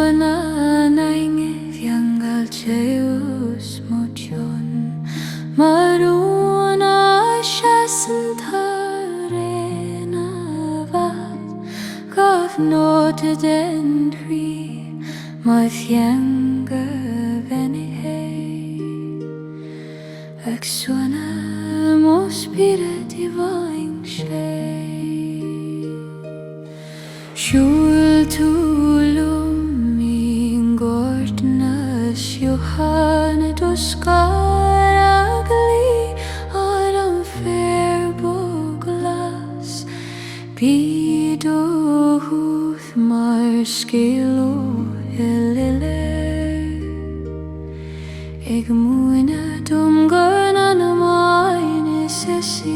suona nainge fiangal Zeus motion Maruna shasen tarena vat Gav noted and free my fianga venihe Exona mo spirit divine shade Shul tulum in gordnas Johanna duskaragli Adam fair boglas Bido huth mar skilo elele Eg muina dum gana na mine sessin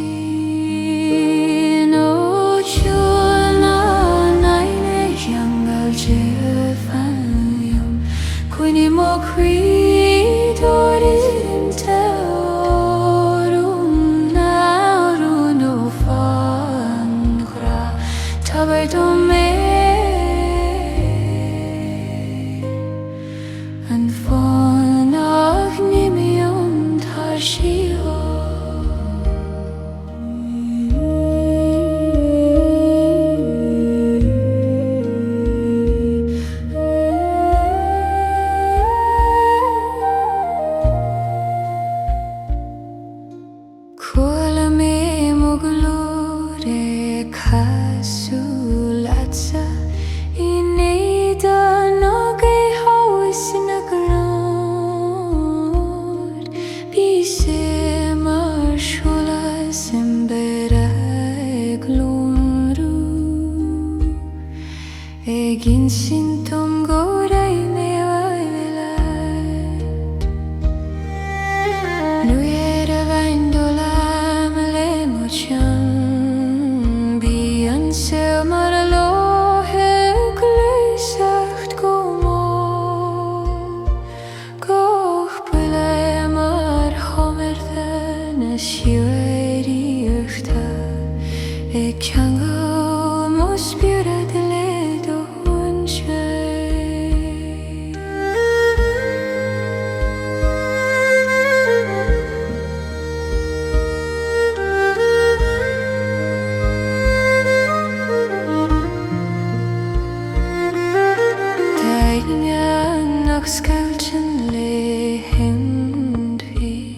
O chuna naine jangal jefanium Quini mo credorim teorum Nauru no fangra Taberdome And von agnimium tarshio Kuala me moglore kasulatsa Inida noge haus na grod Bise marshola simbera gloru Egin sintom gorai me vaivelat Nuera vaindola male mochan Bian se maralo heglesacht gomo Goch byle mar homerden sjueri uchta E kanga mos bjura dele do hunche Dagen nog skelten le hindvi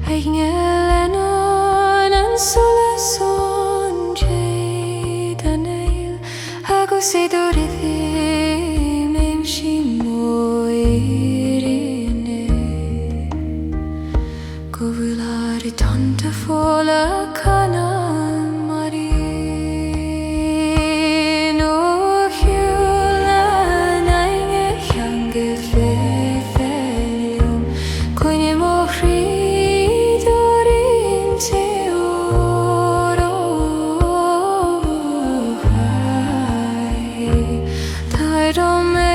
Eigelen en sola son jadaneil Hago se dorithi mem shimo irine Govulari tanta fola kana marino Hjula nainge hjange fefelium Quini mo fridorin teoro Taidome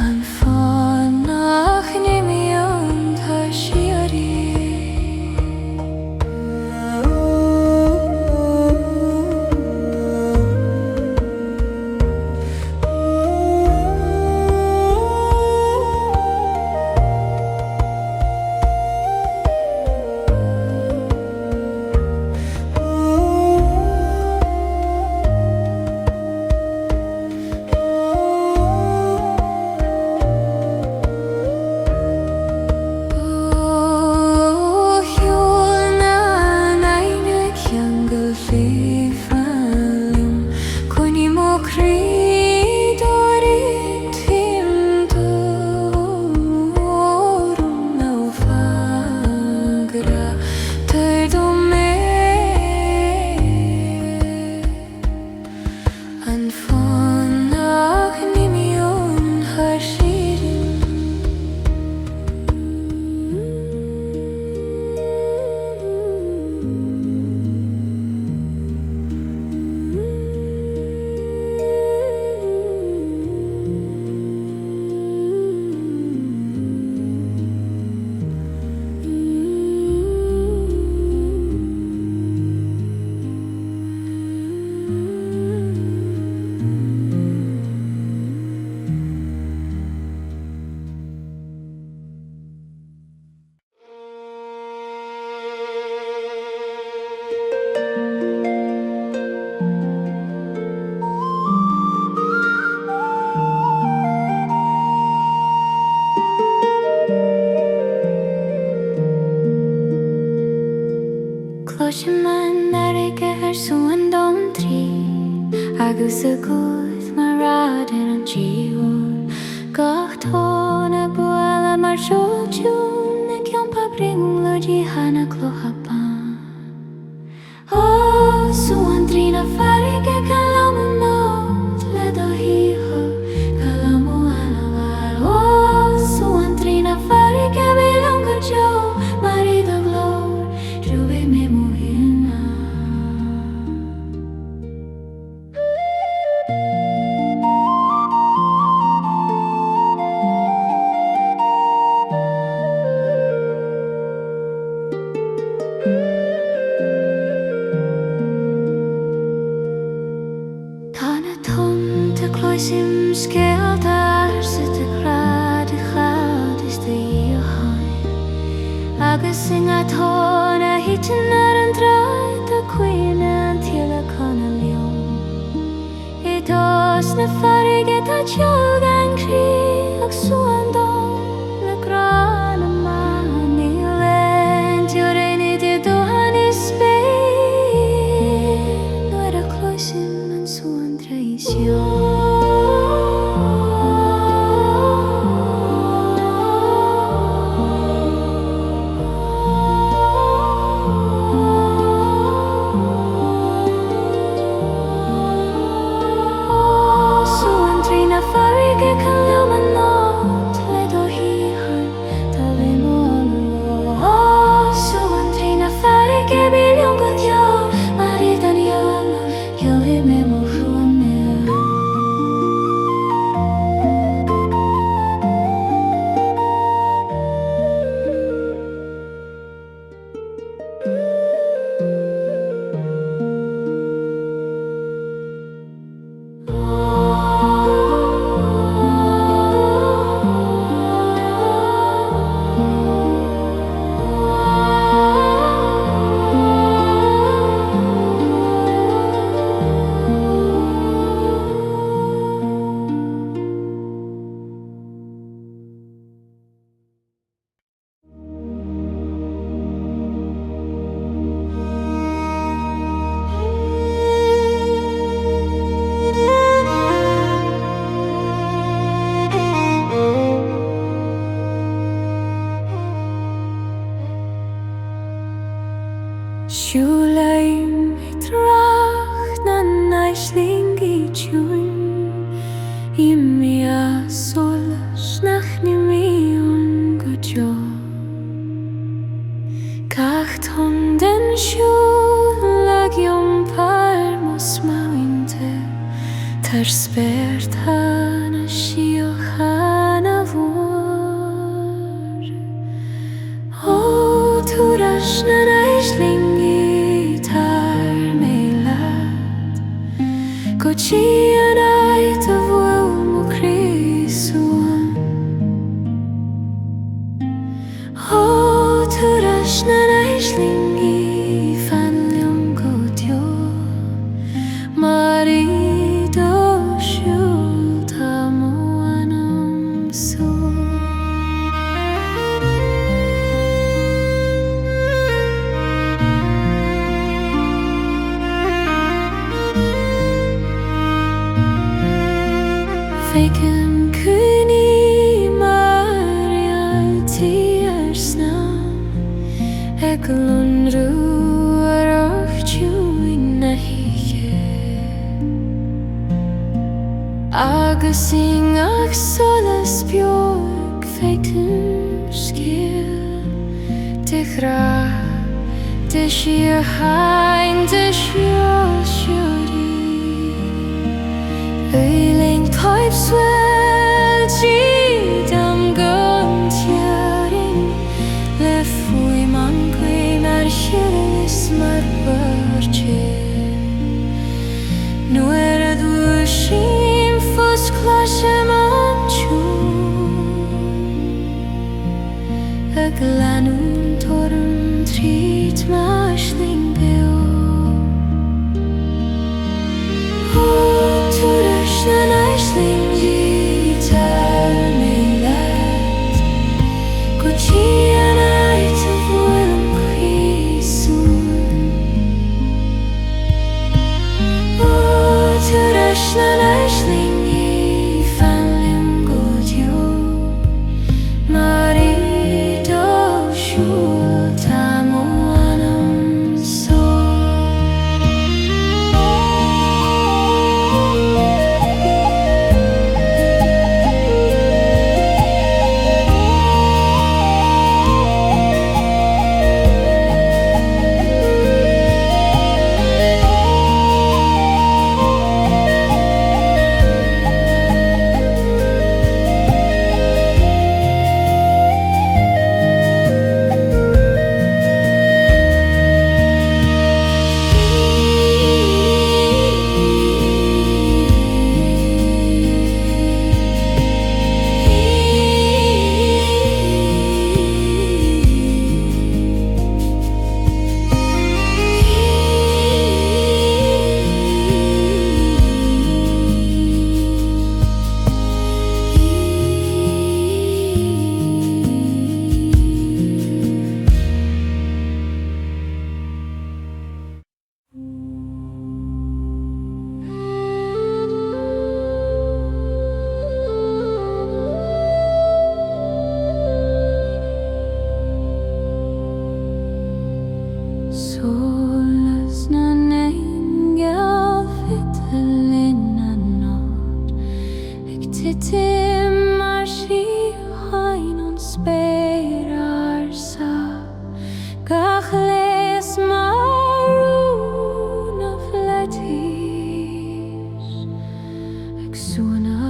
An fanach nimion tashiari Gusagut maradin an jiwon Gachtone buela marjojun Ne kyon pa bring lo jihana klohapan Oh, suandrina farige kalamu not Ledo hiho kalamu anavar Oh, suandrina farige bilongo jo Marido glor, juve me muhina Sim scale daar zit de grade gaat is de johan Agus sing at hona hitten naar een draai de queen en tila kan een leon It was ne farige dat jag en krig och så en dag le grana man i lent jag regnit i då han i spel då det kloisim en så en tradition Shulaim trach na naisling I tjun Imia sol snach ni mi ungajo Kacht honden shulag yom parmos mawinte Tar spert hana shiochana vor O turash na naisling Kochi anai te vuel mo krisuan O turash na naislingi fan liom gotyo Marido shulta mo anam so Faken kuni marial tiersnam Eklon ruarach chuin na hige Agasing ach solas bjork faken skil De gra, de shir hain, de shir shuri Öling pipes well, dam gun tearing Lefui man gwe mar hilis mar barche Nu du shim fos klashe man chun Glanun torun trit mashling beo Na naisling gitar me let Kochi anai te vuelam krisun O turash Titim marshi hainon sperar sa Gachles maroon of letis Exuna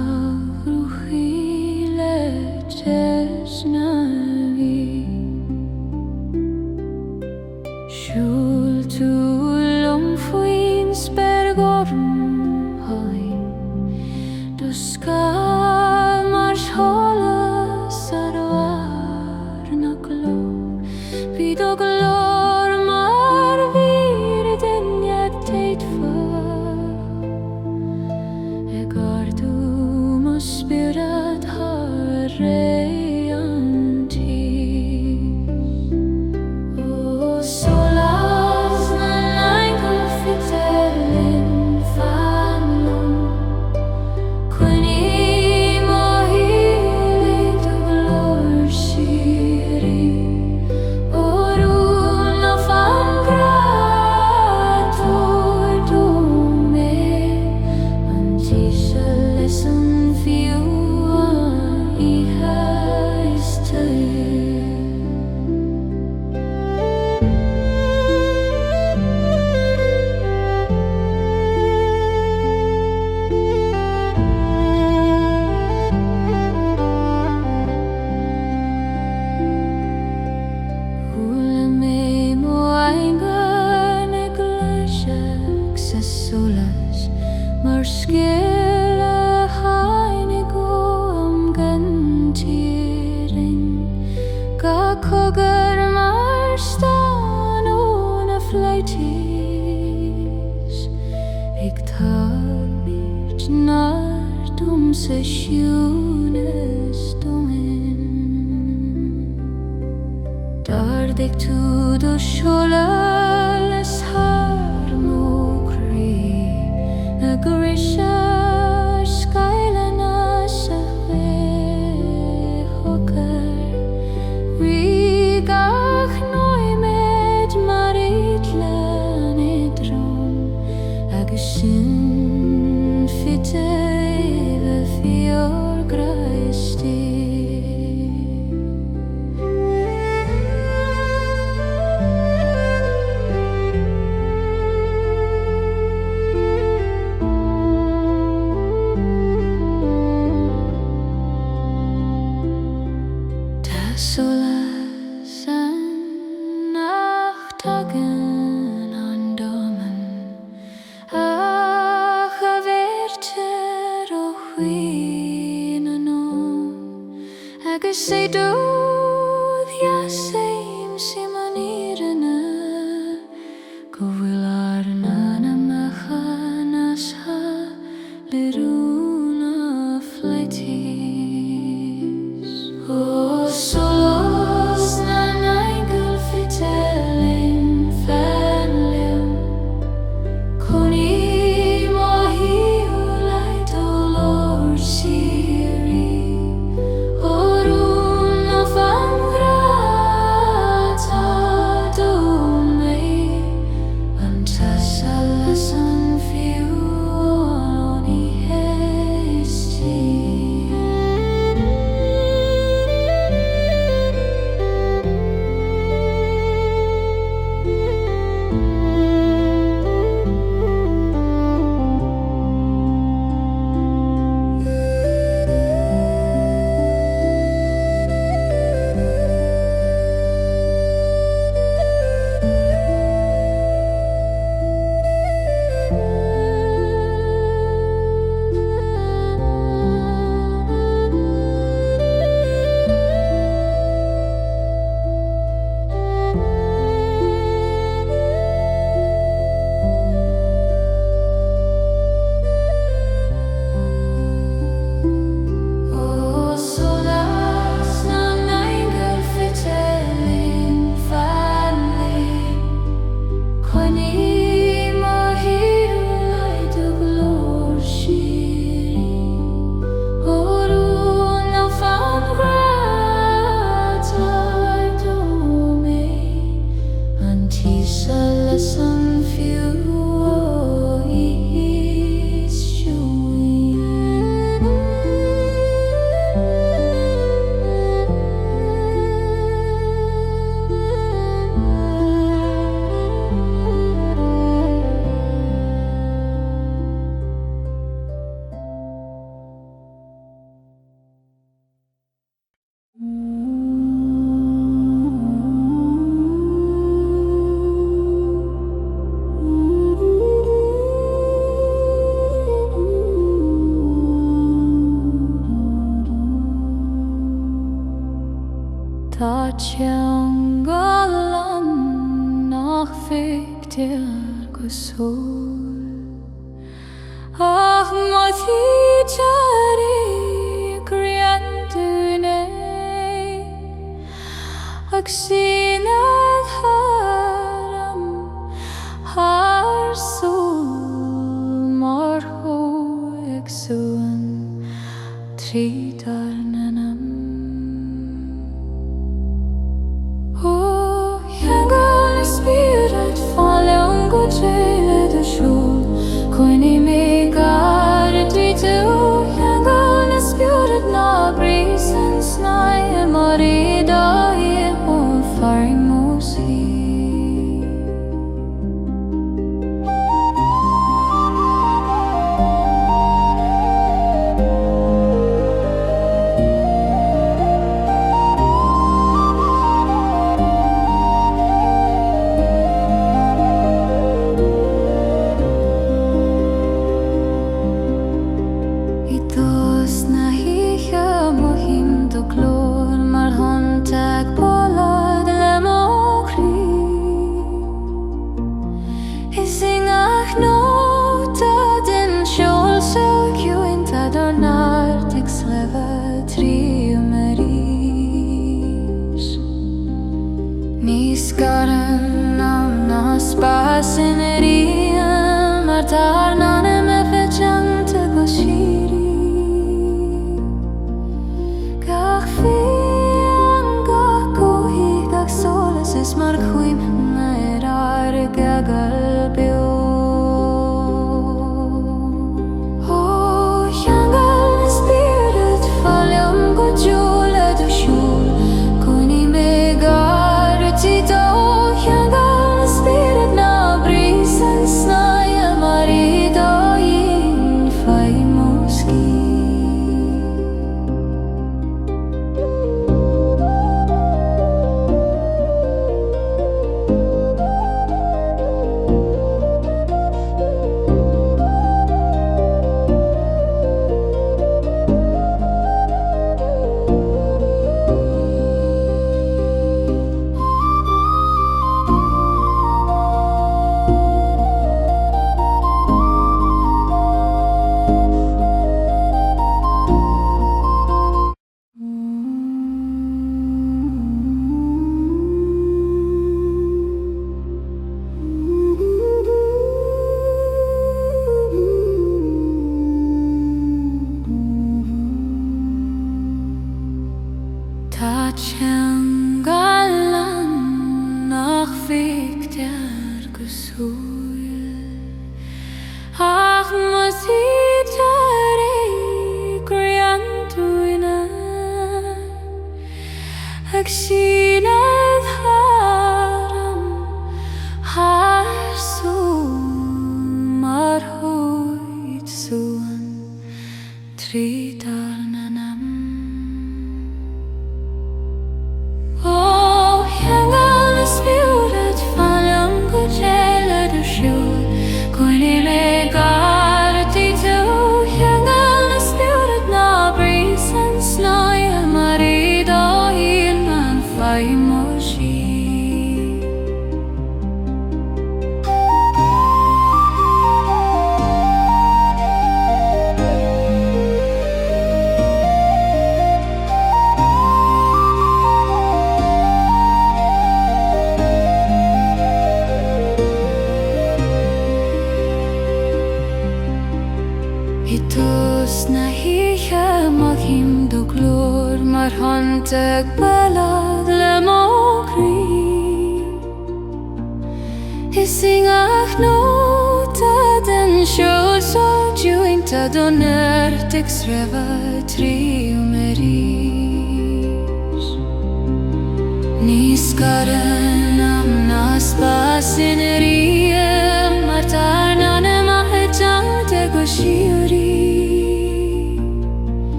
ruchile tesnavi Shul tu lomfuin spergorum hain Duskal marsh hola sarvar naklo Vido glor mar vir den jak teitfa Egardu mos spirat harre anti O solas na naingul fitelin fanlum Quini mohili du glor shiri Orun of angrator dume Antisha lesson view I has to Ulame mo aingan eglesiak sesulas Marskela hainigo am gantirin Gakogar marstan ona fleitis Ik tag mich nart se sjunes domen Dardik tu do sholas harmokri Nagrisha skylana sahe hokar Rigach noi med maritlan edron Agusin fitte ve fior graisti Solas an nachtagen andomen Ach a verter o huinanon Agus sei dod ja seim simanirana Govilarna na machanas ha liruna fleitis O solos na naingul fitelin fanlim Koni mohi ulai dolor siri Orun of angrata dome Antasalasan fiu oni hesti Tjangalan nach fiktir gusul Ach mati jari kriantune Aksinat haram harsul marho eksuan tridarnanam Oh, yangal spirit fallen go jele de shul Koini me gardi tu yangal spirit na presence na marida e on faring musi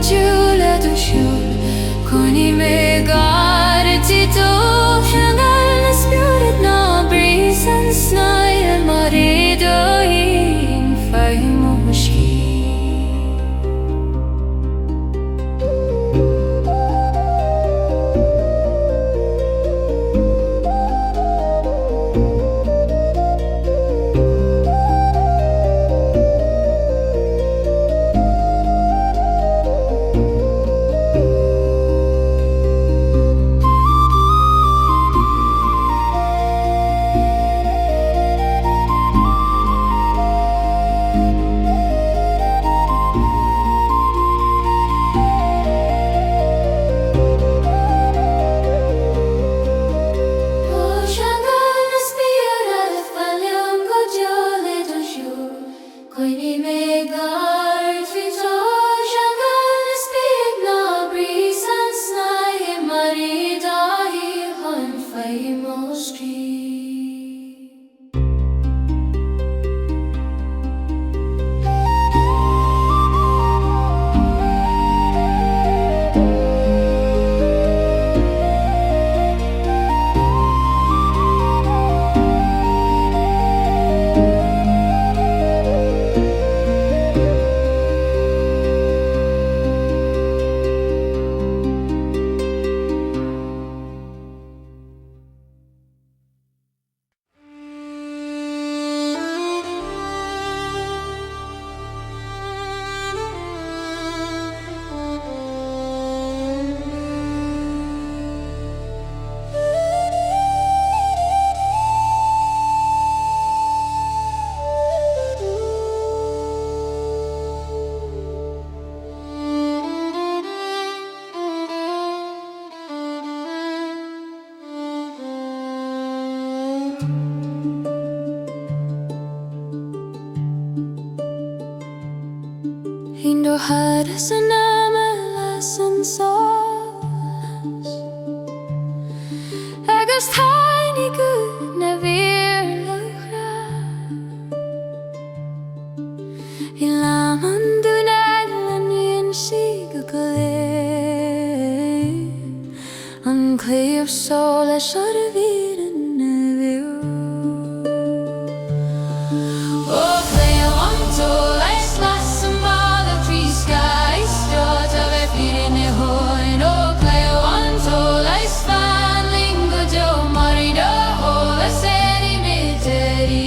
Jule du shul, koni me gar Indo hada sa namalasan solas Agus tiny good na virlagra Ilaman dunadlan yin sigagale Unclear soul I should have eaten of you Oh, play along to life's last symbol of tree skies Start of a feet in the horn Oh, play along to life's fan Lingo do marido Hola seri meditative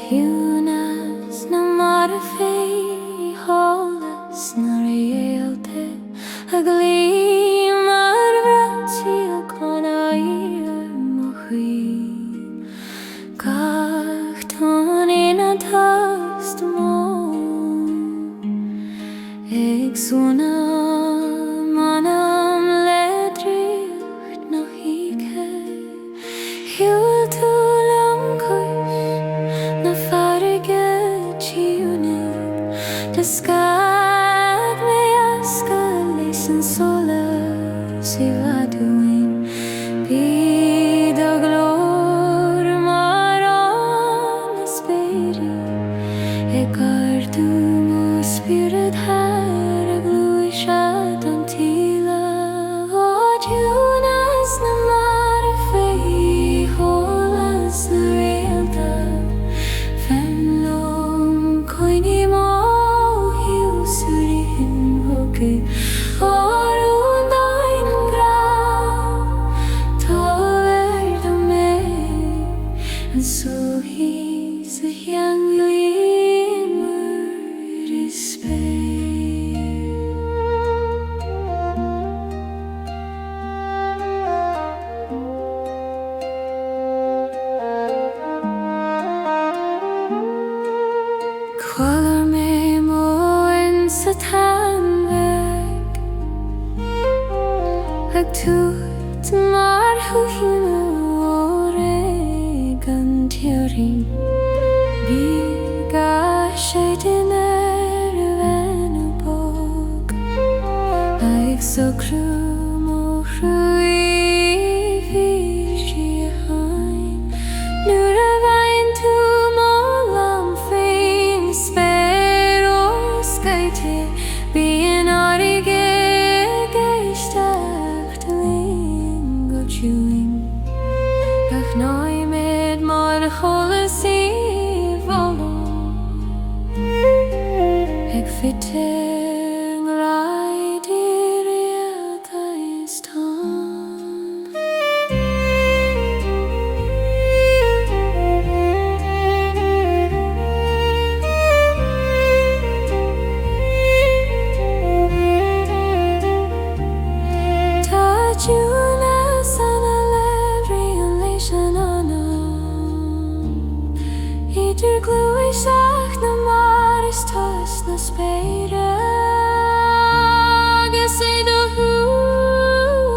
Hunas na marafei holas na realte agli marvati akonair mohi kahton in a dust mo exuna manam ledricht na hike hiltulam kush na farige ciune descat me ascalation sola si vaduin pido glor maron spiri e cardumo spirit har gluishat antila ojunas na marfei holas na realta femlom koini mo hiu surihin hoke orundain gra tolerdome and so he's a young limmer Color me more in Satan Ag tut mar hu ore gan tearing Biga shaitin bog Ag so cru mo hrui vishi hain Nura vain tu mo lam fein spero skaite Bien arige geistach ling go chewing Ach noi med mar cholasi volo Eg fitting right iria taistan Touch you Idir glwy sach na maris tos na speira Gysau do hw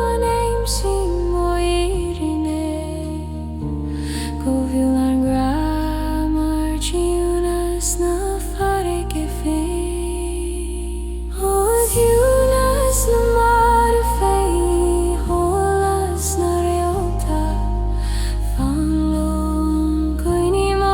an eim sy'n mo irine Gofiol ar gram ar giwnas na farig e fi O giwnas na mar y fei Holas na reolta Fanlon goini mo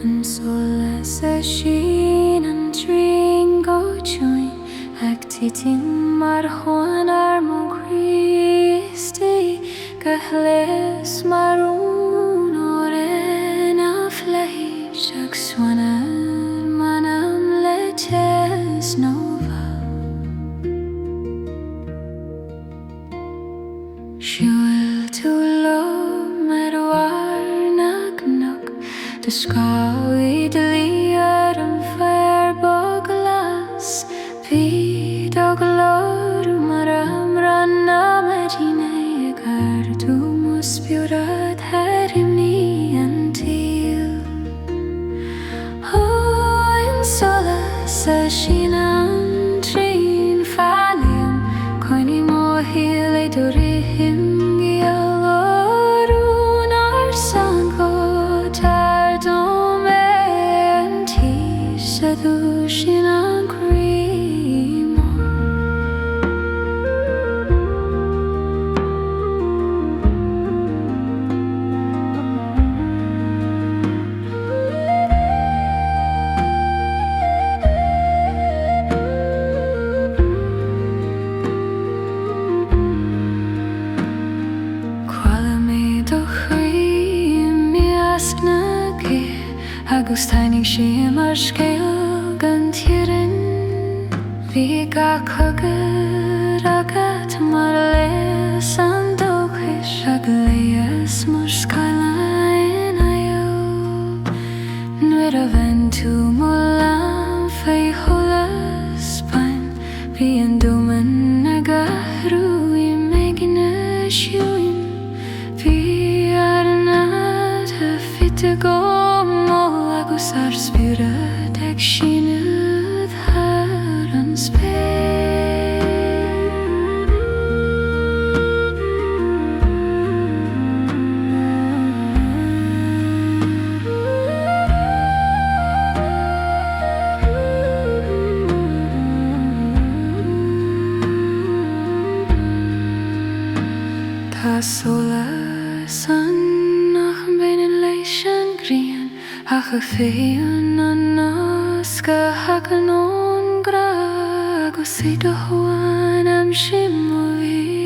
An solas a sin an tring go join Ag titin mar chuan ar mo Christi Gahles marún o'r en a fleis Ag swanar manam letes nova Siwl tu lo mer war nag nog De skau I dli ar an fer boglas Vid og lor mar amranna medine Gar du mus bjurad her imni an til O in solas a sinan trin falium Coini mo hile durihim Gialorun ar sango Tardome an tis a dushin an crimo Agus tainig sé mar scéal gan tírin Bhí ga cogad agat mar leis an dóchis Ag leis mar skyline aio Nuair a bhain tú mo lam fé cholas pain Bhí and domen nagahrui megine shuin vi arnat fitego mo agusar spirit akshinud haran spe sola sun nach benen leishan green ach feun anaska hakanon gra go sito hoan am shimuirine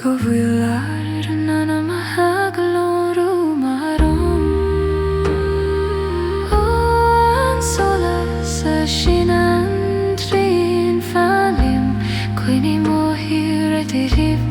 go vilar nana mahagloru marom on sola sa shinan trin falim quini mohir tirip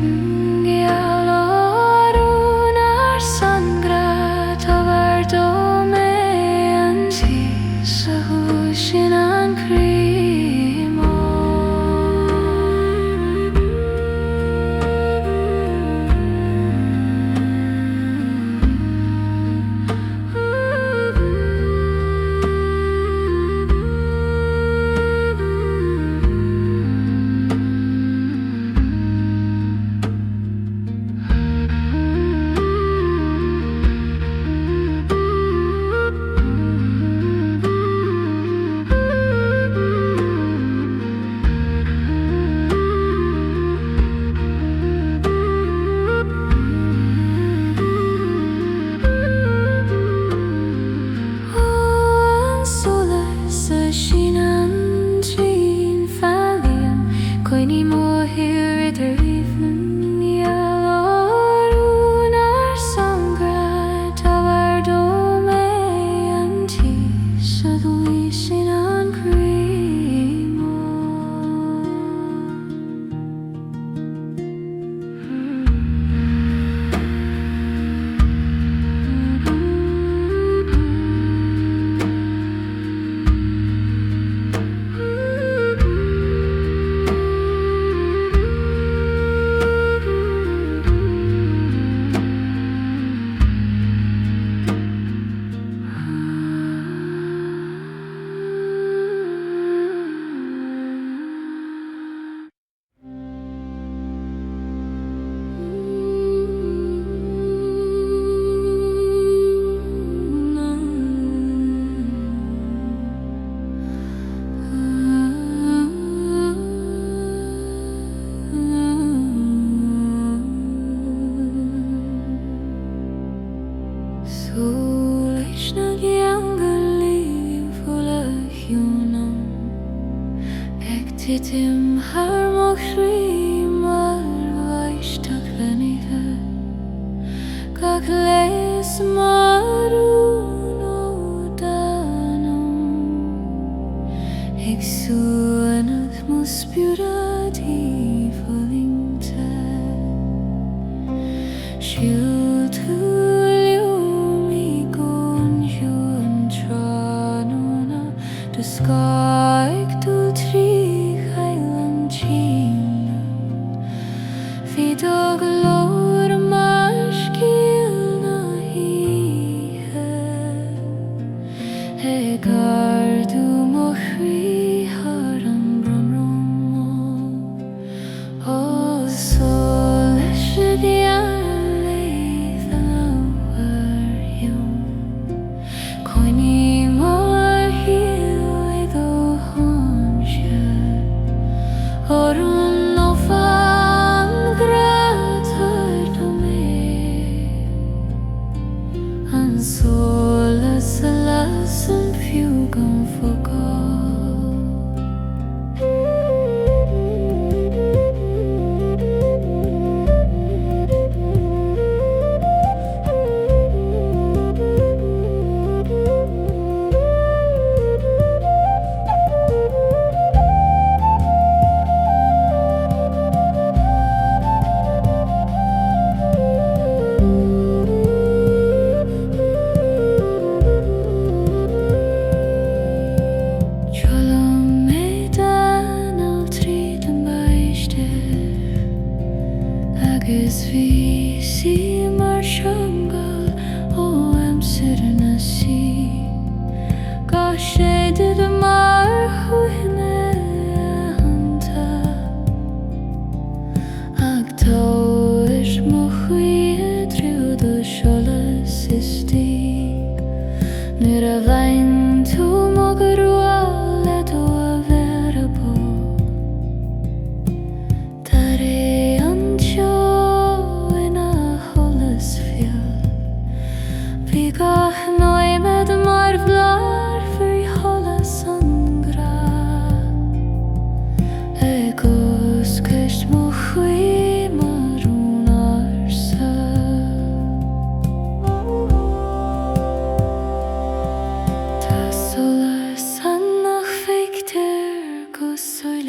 Titim har mochri mal vaistak lenive kakles maruno danum exuanat muspurati volinte shiltuliumi conjun tranuna duskaik tu tri Vidog lor marskilna ihe Egar du mochri haran bramromo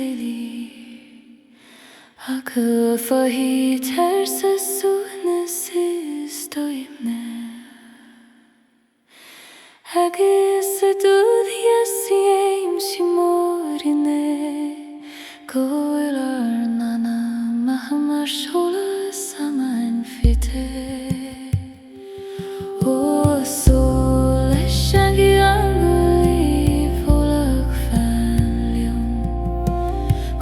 lili Aka fahi tersa suhnes is doimne Hagis adud yasiem simorine Goilar nana mahamar shola saman fite O sol shangi angli volak fanlium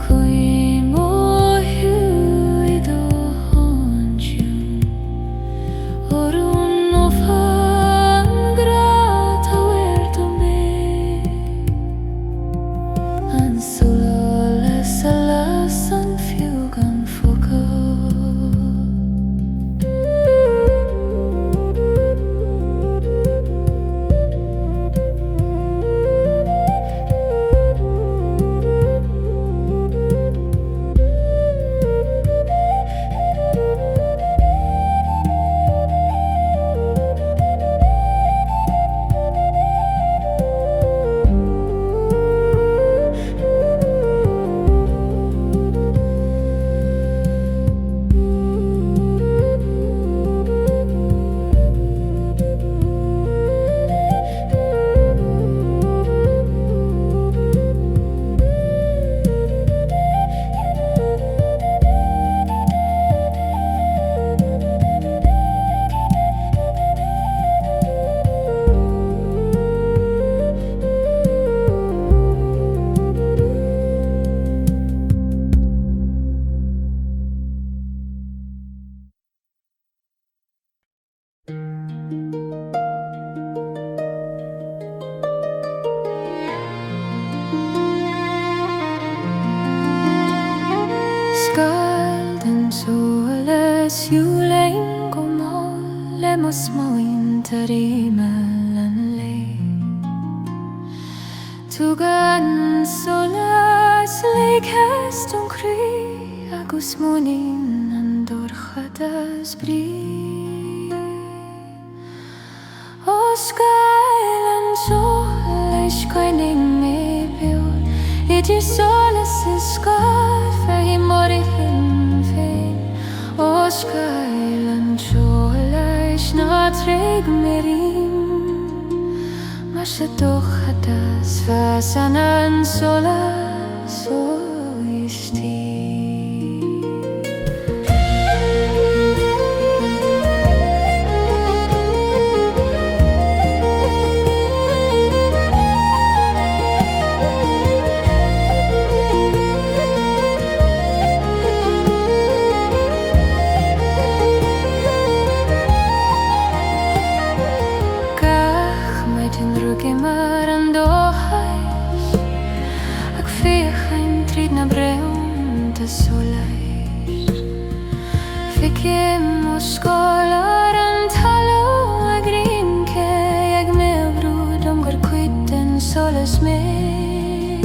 Kui mo hu ido honjum Orun ofan grata verdo me Ansula sala san fugan foco Skalden soles julen kom hållem och små inter emellan le Tugan soles lekest omkring agus monin andor chadas bri O skalden soles koining me biol Idir soles is skad Fahi mori hin fein O skailan choleish na treg merim Masha doch hadas Fasanan solas o isti Fiquemos skålar talo agrinke Jag med bror de går quitten soles med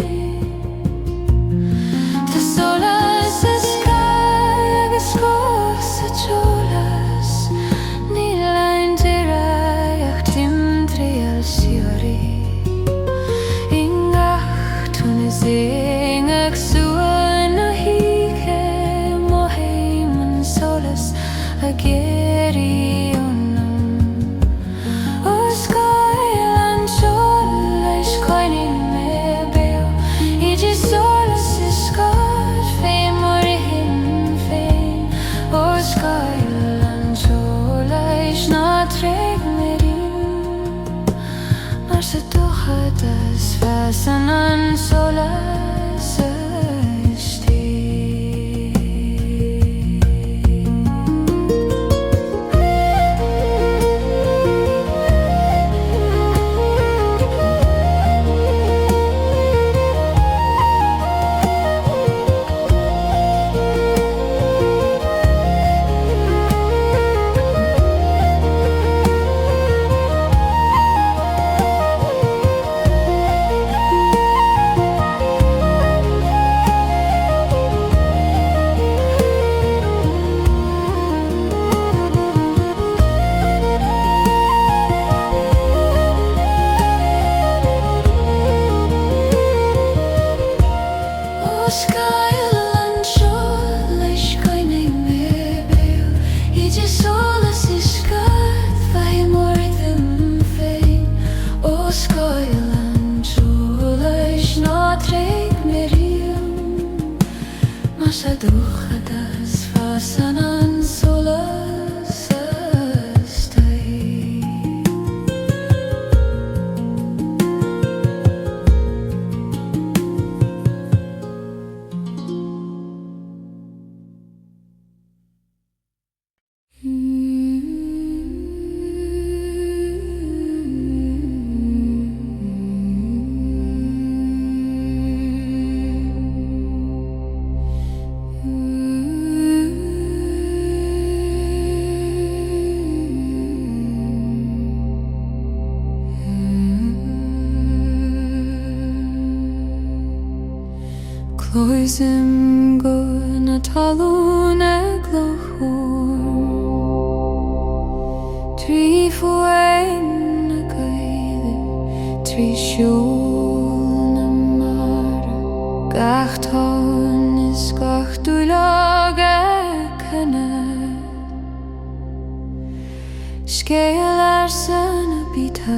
Te soles eskai skos cholas Nila intera jag timtrial siori Ingach tunising aksuan hike moheim soles again Shaduchadas fasanan solas stay. Cloisim go na talún eglochúr, trí fuain na Gaelic, trí siúl na mar, gach tán is gach dúlag canad. Scéal san na bita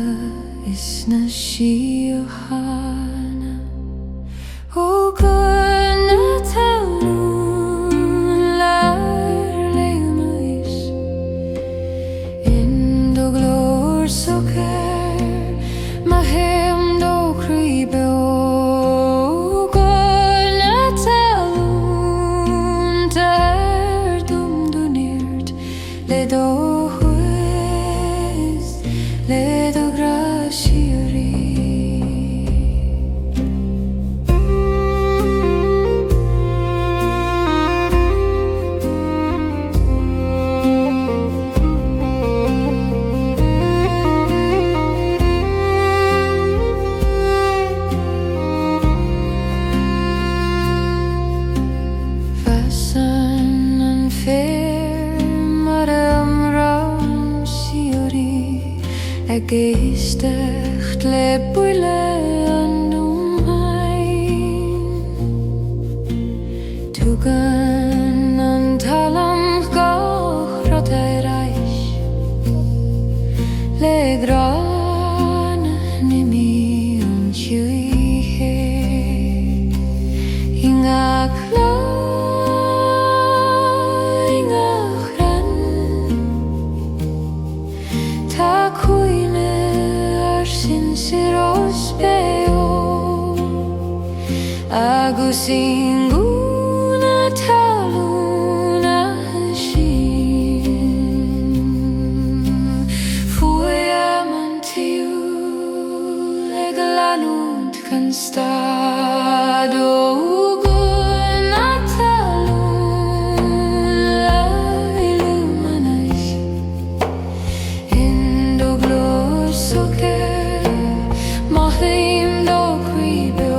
is na síochana. O gona talún lair leis in do glór socer ma hem do críbe. O gona talún dar dum do nirt le do juez le do graciari. Geestecht le buile an umheim, tugan an talam gach rot reich, le gran nimi an tjuihe, inga kla, inga chran, ta kuile sinceros peo, agus inguna taluna sin. Fue amantiu legalanund can stado. Mahim do kribe o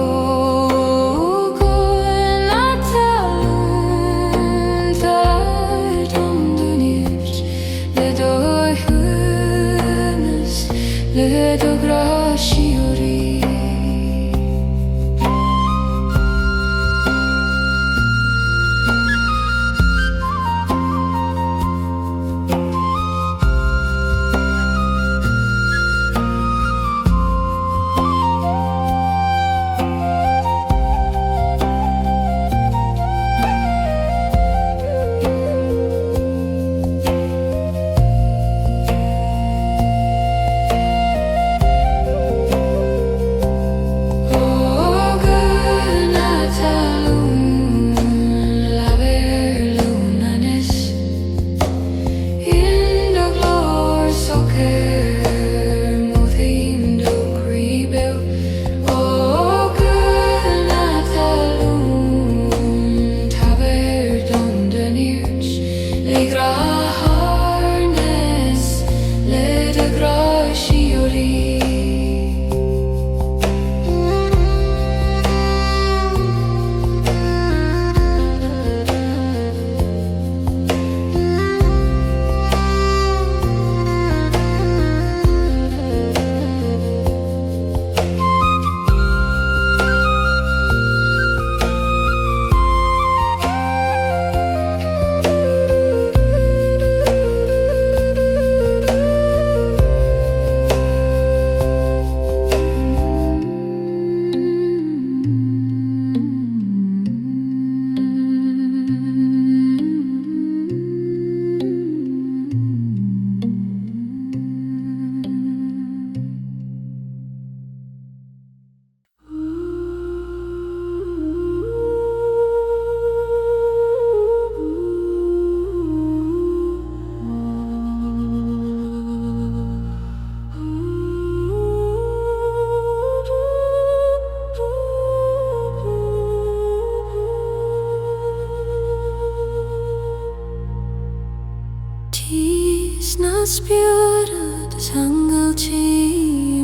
na spirit tangal chi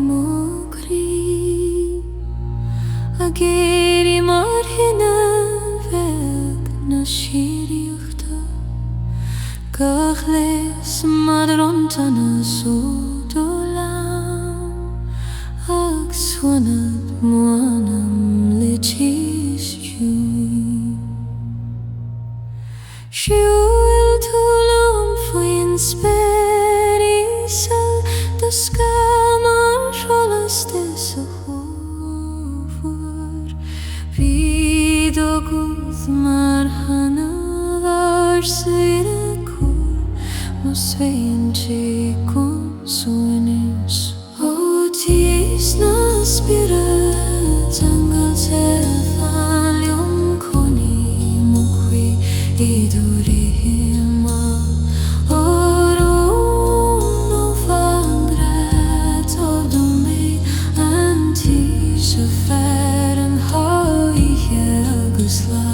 mokri ageri mar hina veg na shiriuchta gachles madrontana sodolam ag swanad muanam lichis Shuil tulum fuin sperisal the skaman sholas desahur vidogus marhana varsirekur musvein chikun suenis otis na spirit angal tefalium koni mukri idurima orono fangret odome anti seferen hoi hegusla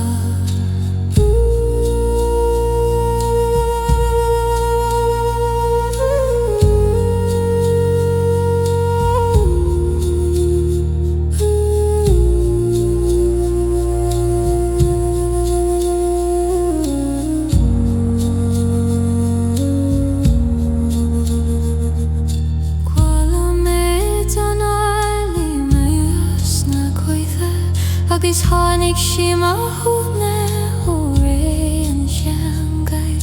Agus hánig shima húne hórein shangai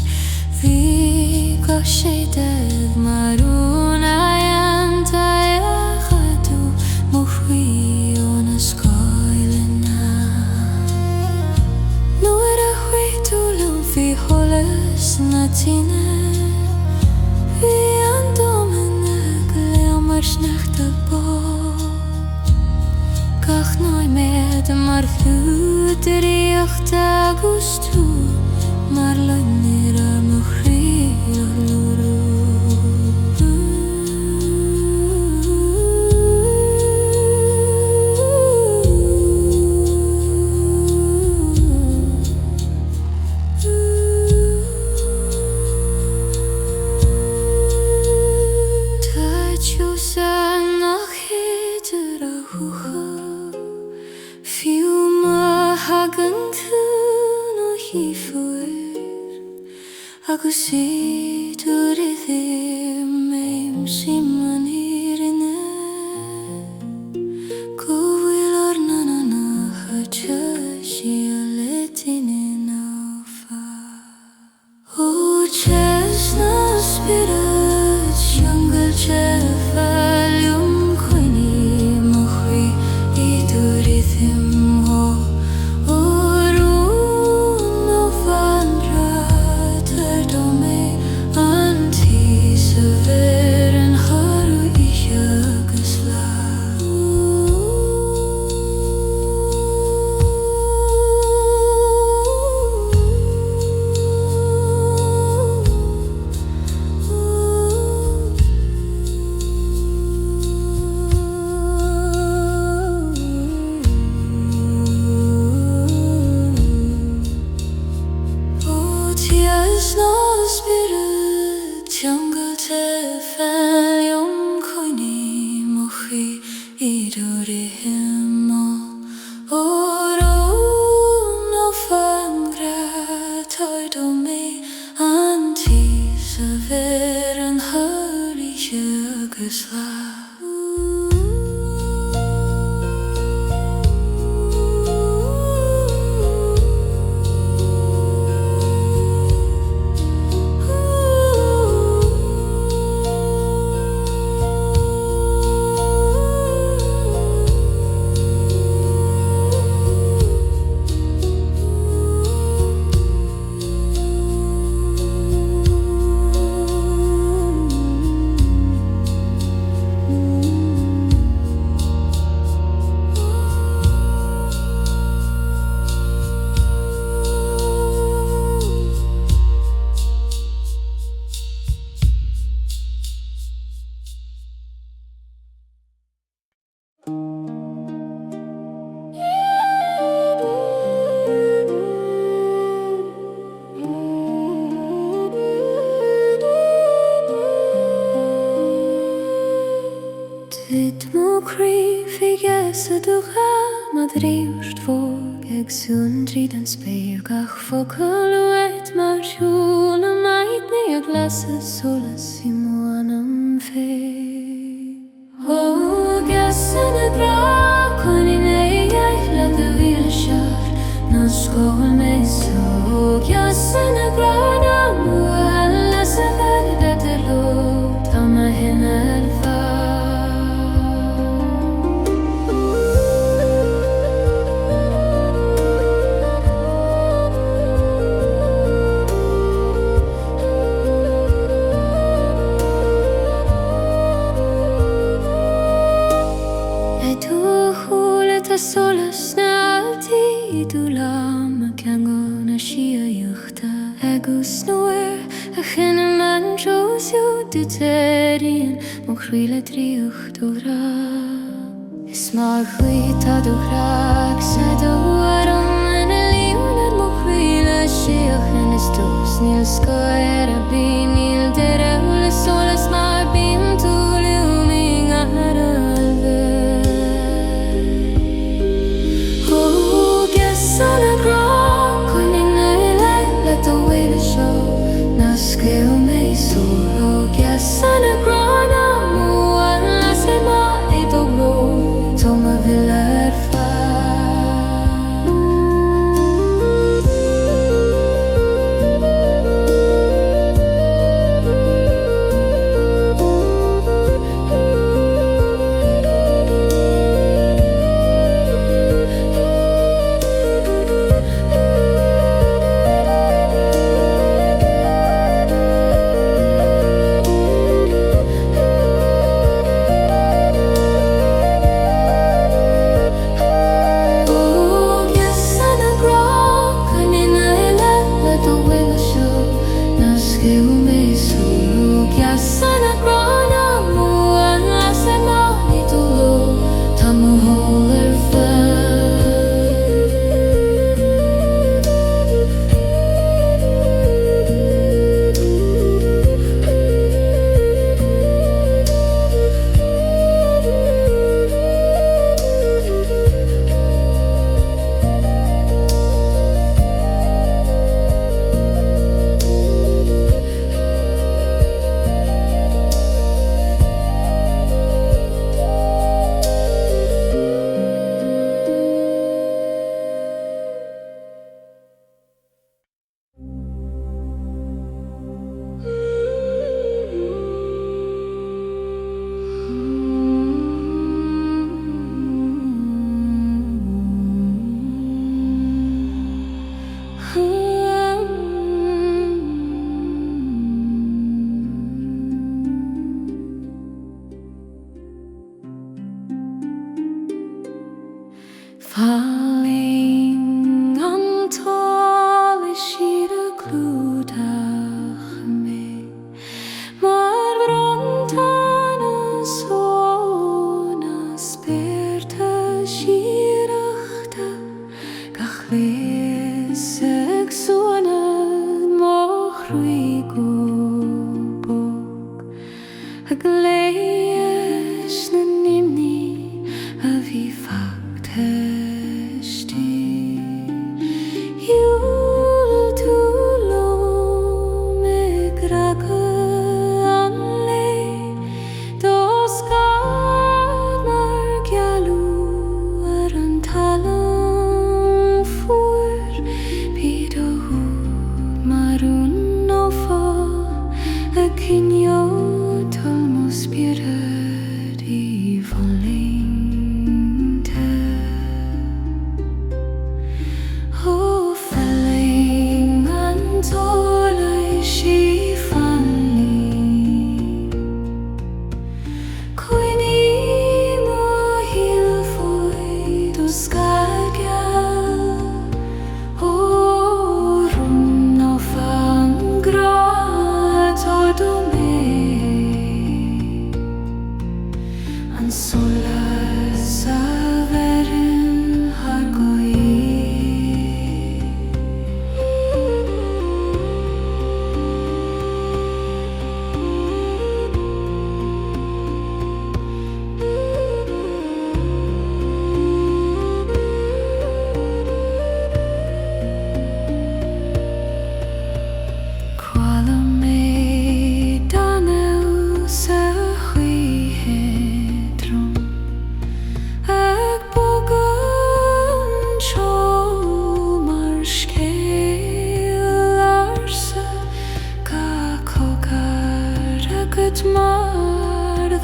Bhí go sé dead marúna anta chadú mo chuí óna scoilena Nuair a chuidúlum bhí holas na tíine Bhí an dominag le mar snachta Gach noi med mar flúdríocht agus tú mar lennir ar mo chríolúrú Tá tjúsa nach héidir a húcha Fiúma hagan tú no hífuir agus idir I ddim meim siman irine Go bhfuil ar na chaite sí a letine náfa Ó chestnut spirit jungle chefalium coine mo chuí idir I ddim Jungle tefalium coine mo chuí idir I ddim oro no fangrat oed o me anti sever an hurry agus la sa ducha madriúr tvóg ag sundri den speir gach focal weit mar siúla maid ni ag lasa solas I muanam fe. O gasan a gra conin ei eithla de vil siar na skol me so gasan a gra na muala sa vagda de lo tama hen alfa. Solas na alti dulam klango na shia yuchta agus noer a cheneman josio duterien mo chwile driucht ora is mar chwita do chrak sa do waram en a liwnad mo chwile shiach en is dos nil skoer a bin nil deraule solas mar bin tuliuming aharalve. Sana gra conin ei leila do wele show na skeo me solo ya sana gra na muala se ma e do lo toma vilar fa.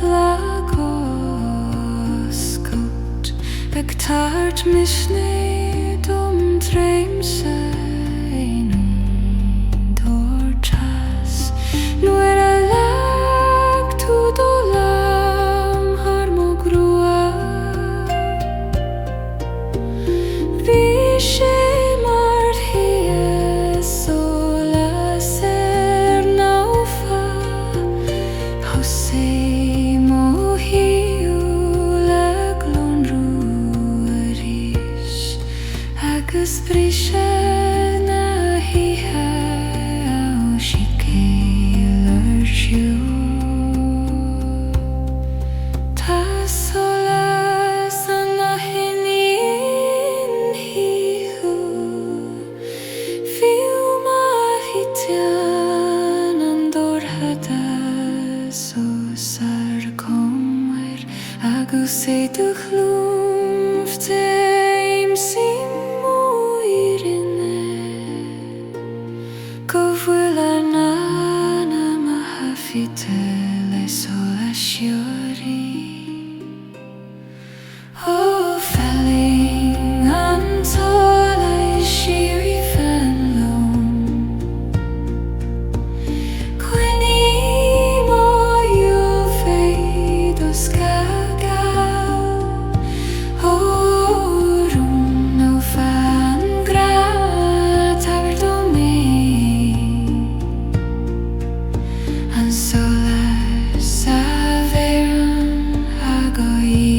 lagoscout ag tart misne dom dreimse einun dorchas nuer a lag tu dolam harmogrua vishe mart hie sola ser naufa hose mohiu laglon ruarish agus brishe na hiha au shikeler shiu ta sola sana hinin hihu fiu ma hitian andor hada so sar kommer agus se du glumfte im simo irine govula nana mahafitele sola shiori oh felling until I shiri fanlom Quini mo you fade skagao oh rum no fan grat averdo me and sola saveran agoi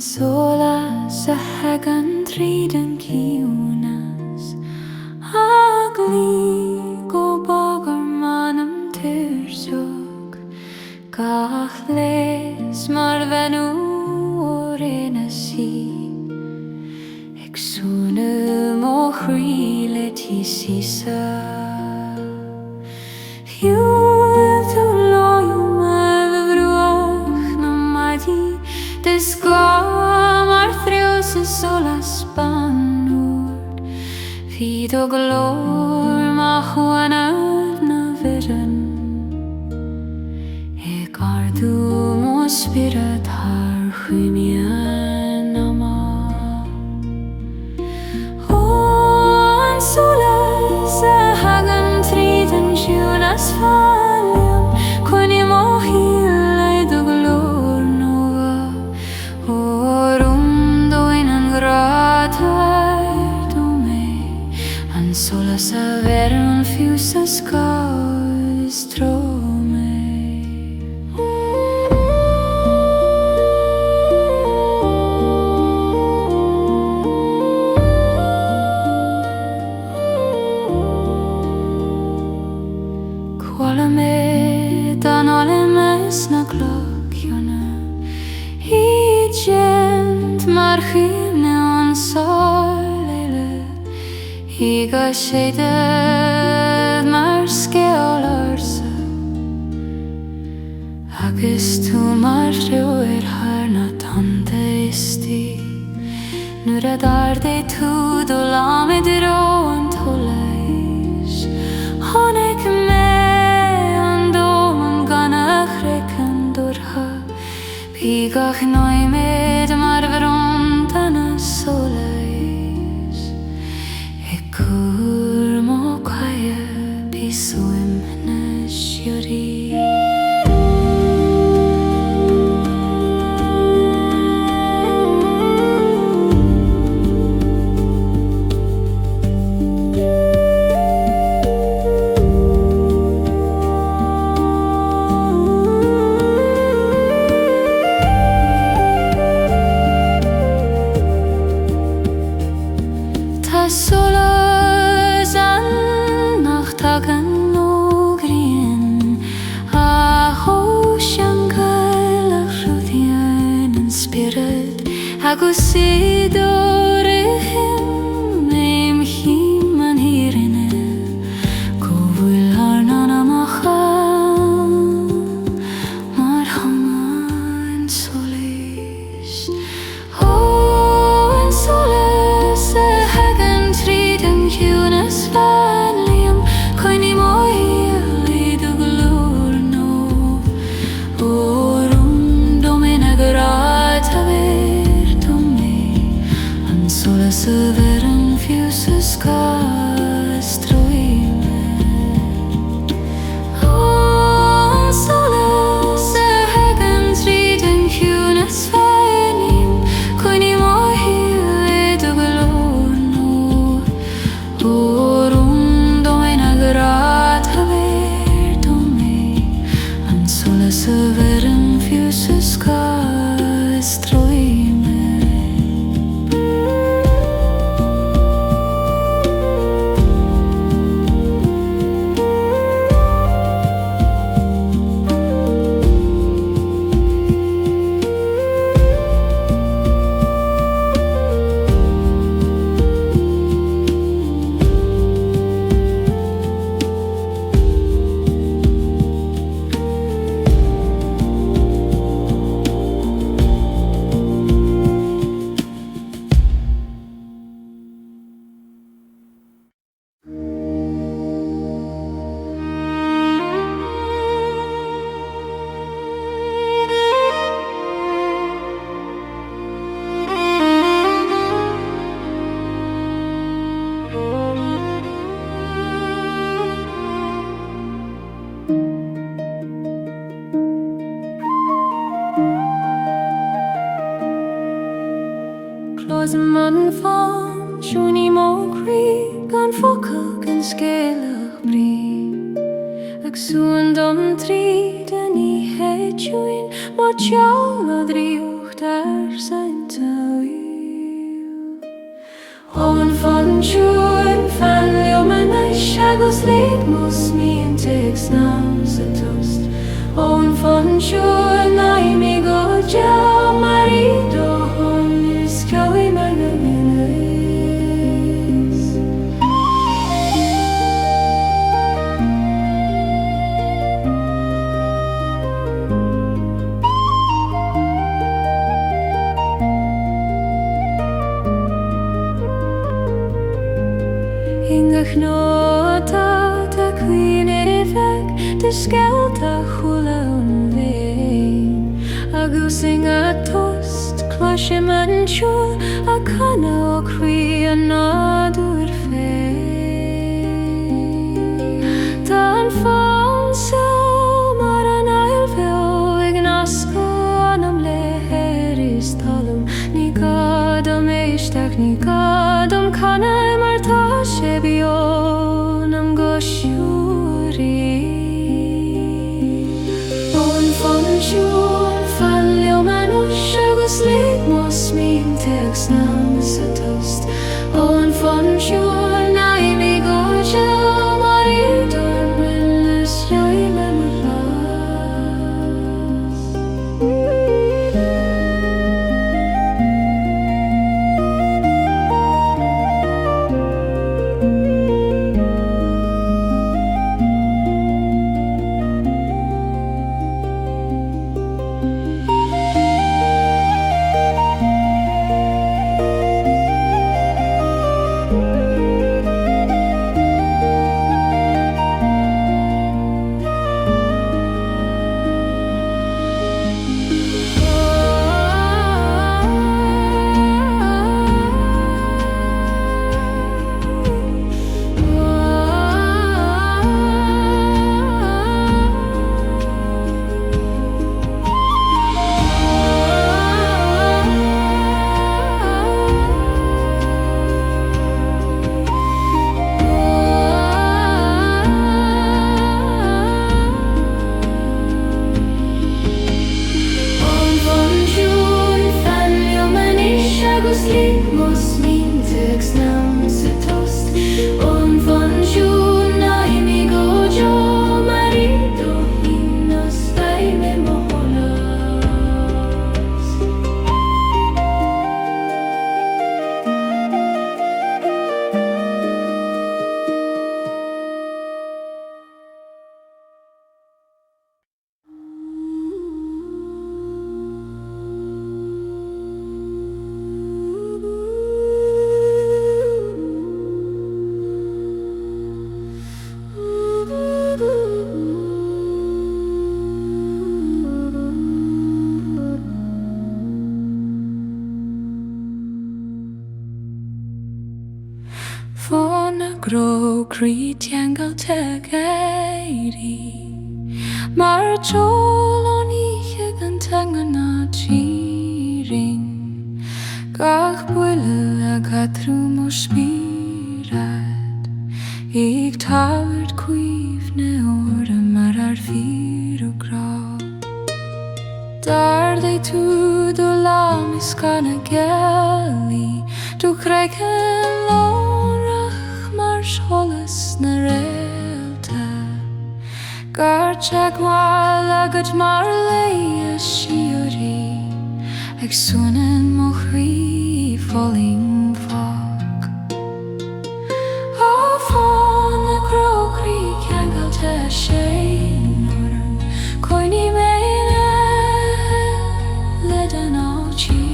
Sola sa hagan tríden kiunas agli go bogar manam tirsog gach les mar venu orena si exunu mo chrile tisisa hiu tu loyum avruach na madi Desgomar thrios yn sola spanwr Fyd o glor ma chwanad na viren E gardu mo spirat har chwymian ama O an sola sa hagan tríden siwnas faliam Cwni mo hilai do glor nova Orum doin an gratar do me An sola sa veron fiusa skars tro me Quala me dan ole me Higa séidead mar scéalarsa agus tú mar friúir harna tanda istí nuair a dardaí tú do lámid ró an tolais tháinig mé an dóm an ganach rican dúrtha bígach náimid mar bhrón dana solais Cúr mó caia PeacefulMusic siúrí Solas an nachtagan nó grian a hóisian Gaelach rúdhian an spirit agus idór him éim hím an hírinne go bhfuil harnan amacha mar hanga an solis an solis Cunas fanliam coini moil do glór nó orum domina grata ver domni an sola severan fusus castroime an sola sehegan triden cunas fanliam coini moil do glór nó Orum domina grata ver domni an sola severan fusus castroime Close man fan, shuni mo crí gan foca gan scéalach brí ag súan dom trí den í héitúin má teall a dríocht san taíl Ón fan siúin fan leoman eis agus SleepMusic text nám sa tost Ón fan siúin naimi go deall marido Joey Magnaminus Ingach nota ta queen effect de skelta hula vein agus inga tost Cloise man chul a canna o crí a nádur fé Tá an fán sa mar an ailfeo ag nasca anam lehéris talum Ní gadam éisteach ní gadam canna mar tá sé bion am go siúrí Ón fan siúr fan leoman agus SleepMusic text nám sa tost Ón fan siúr naimi go deall marido Willis Joey Magnaminus gro creet yangal tegeri Mar jolon ich gan tangana chirin Gach bwyle a gadru mo spirad Ik tawyd queef ne ora mar ar fyr o gra Dar they to the lam is gonna gelly Du craig yn lorach mar scholas na relta Gar jagwal agad mar leia shiori Ag sunan mo chri falling fog O fon na gro chri cangal te shein norm Coini meina ledan o chi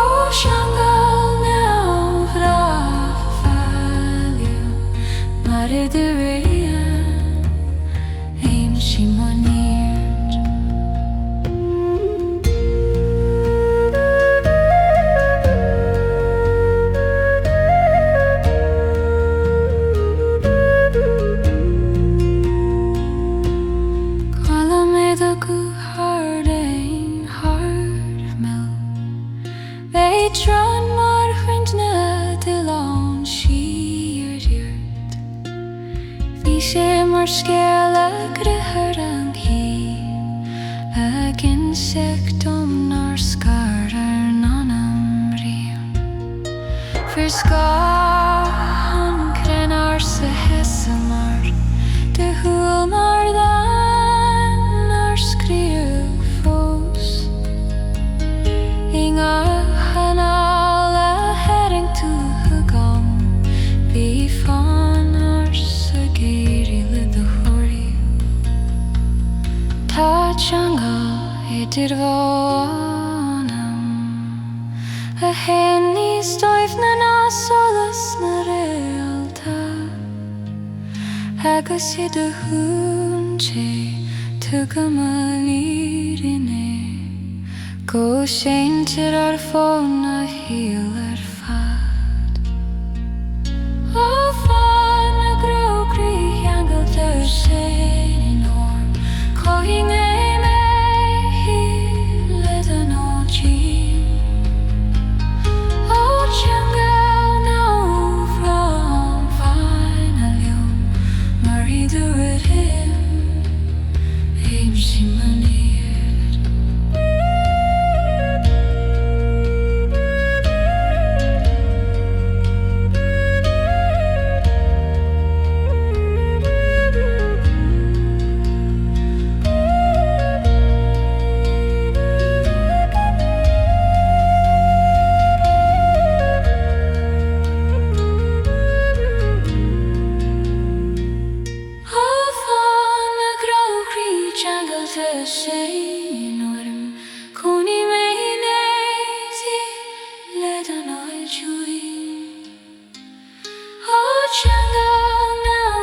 O shangal now vraf falio Mare de rea aim shimonir Kala me the good heart ain heart mel They tron mar chwintna dilon shirt Vi sé mar skela grihar an hi Ag insectum nar skarar nanam rion Fyr skahan krenar se hessamar De hul mar dan nar skriu fos Inga hanala heading to hugam Be fan arsa geri lidahori Ta changa edirvanam A henni stoifna na solas na realta Agus yda hunche tugamalirine Go sein til ar fona hil ar fad O fana gro gri yangal der sein enorm Kohing ei me hi ledan o jim O changal no from finalium Mari do it him Aim shimanir Jungle to say norm Kuni may nazy let on all join Oh jungle now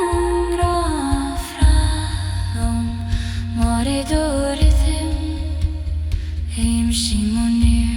rafram More dorithim aim shimonir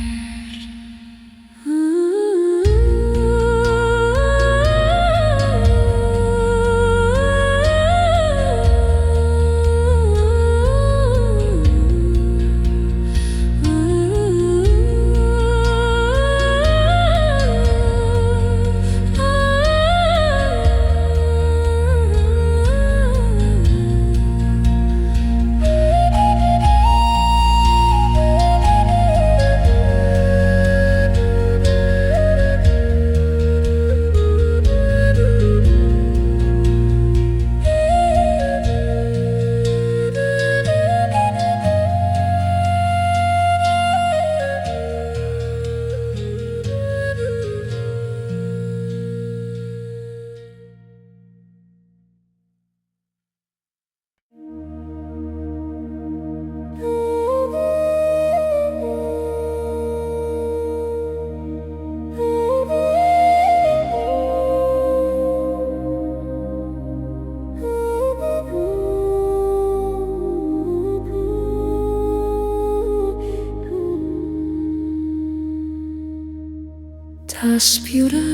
Ta spjura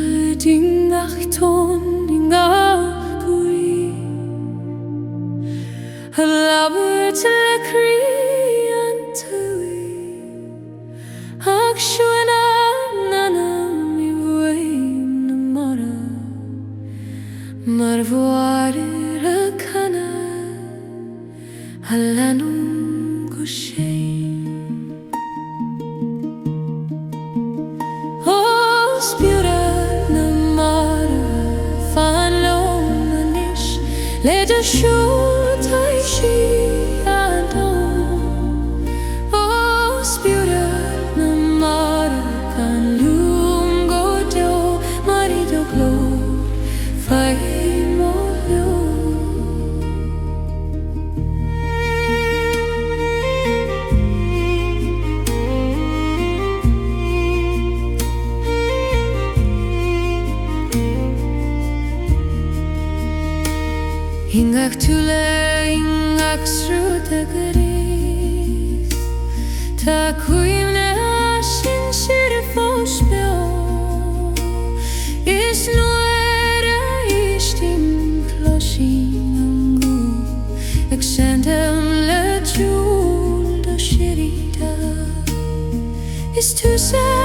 dinga rachiton inga puri Halabur tele kriantui Akshwana nana mi voim namara Marvoare rakana Halanum gushein Oh, spirit namara Fanlo manish Leda shutai shi adon Oh, spirit namara Kanlum godo marido glo Fai molyo Hingak tule, hingak sruta garis Ta kuim ne ashin shirifos meo Is noera ishtim kloshinangu Exendem le jul do shirita Is tu se